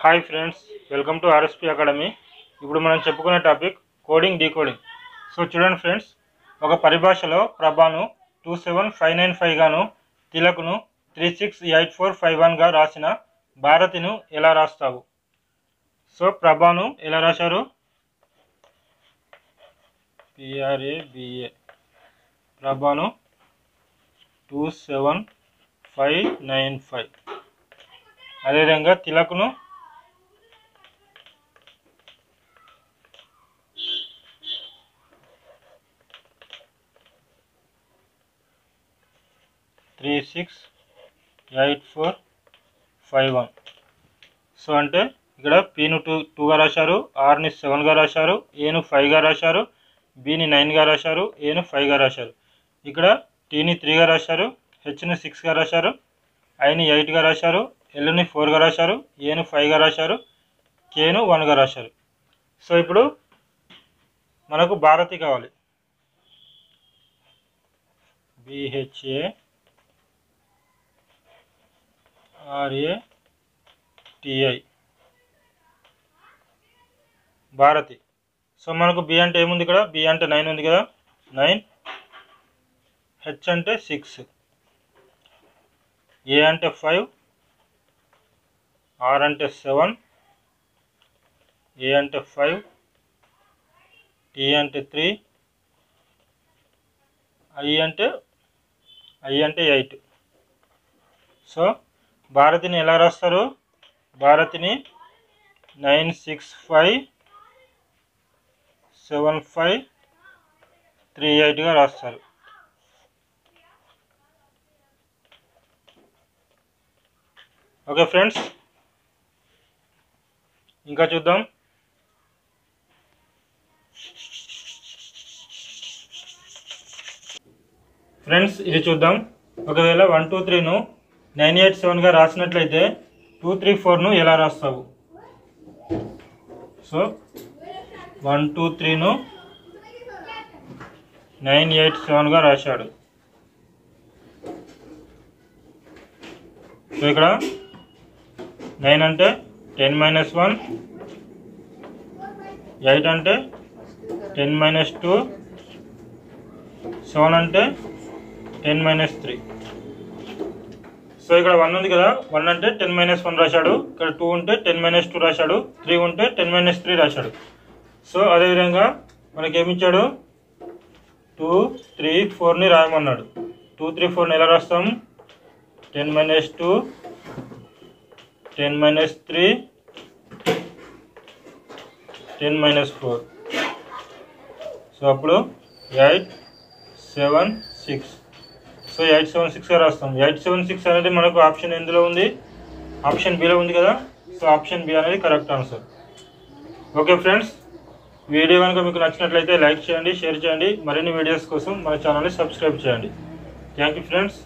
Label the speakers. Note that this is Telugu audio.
Speaker 1: Hi friends, welcome to RSP academy. ఇప్పుడు మనం చెప్పుకునే టాపిక్ కోడింగ్ డీకోడింగ్. సో చూడండి ఫ్రెండ్స్, ఒక పరిభాషలో ప్రభాను 27595 గాను తిలక్ను 368451గా రాసిన భారతిను ఎలా రాస్తావు? సో ప్రభాను ఎలా రాశారు? PRABA, ప్రభాను 27595. అదేవిధంగా తిలక్ను 368451. సో అంటే ఇక్కడ Pను 2గా రాశారు, Rని 7గా రాశారు, Aను 5గా రాశారు, Bని 9గా రాశారు, Aను 5గా రాశారు. ఇక్కడ Tని 3గా రాశారు, Hని 6గా రాశారు, Iని 8గా రాశారు, Lని 4గా రాశారు, Aను 5గా రాశారు, Kను 1గా రాశారు. సో ఇప్పుడు మనకు భారతి కావాలి. BHARATI, భారతి. సో మనకు B అంటే ఏముంది? ఇక్కడ B అంటే 9 ఉంది కదా, 9. H అంటే 6, A అంటే 5, R అంటే 7, A అంటే 5, T అంటే 3, I అంటే 8. సో భారతిని ఎలా రాస్తారు? భారతిని 9657538గా రాస్తారు. ఓకే ఫ్రెండ్స్, ఇంకా చూద్దాం. ఫ్రెండ్స్ ఇది చూద్దాం. ఒకవేళ 123ను 987గా రాసినట్లయితే 234ను ఎలా రాస్తావు? సో 123ను 987గా రాశాడు. సో ఇక్కడ 9 అంటే 10 - 1, 8 అంటే 10 - 2, 7 అంటే 10 - 3. సో ఇక్కడ 1 ఉంది కదా, 1 అంటే 10 - 1 రాశాడు, ఇక్కడ 2 ఉంటే 10 - 2 రాశాడు, 3 ఉంటే 10 - 3 రాశాడు. సో అదేవిధంగా మనకేమిచ్చాడు? 2, 3, 4ని రాయమన్నాడు. 2, 3, 4ని ఎలా రాస్తాం? 10 - 2, 10 - 3, 10 - 4. సో అప్పుడు 8, 7, 6. సో 876గా రాస్తాం. 876 అనేది మనకు ఆప్షన్ ఎందులో ఉంది? ఆప్షన్ బిలో ఉంది కదా. సో ఆప్షన్ బి అనేది correct answer. Okay friends, video కనుక మీకు నచ్చినట్లయితే లైక్ చేయండి, షేర్ చేయండి. మరిన్ని వీడియోస్ కోసం మన ఛానల్ని సబ్స్క్రైబ్ చేయండి. Thank you friends.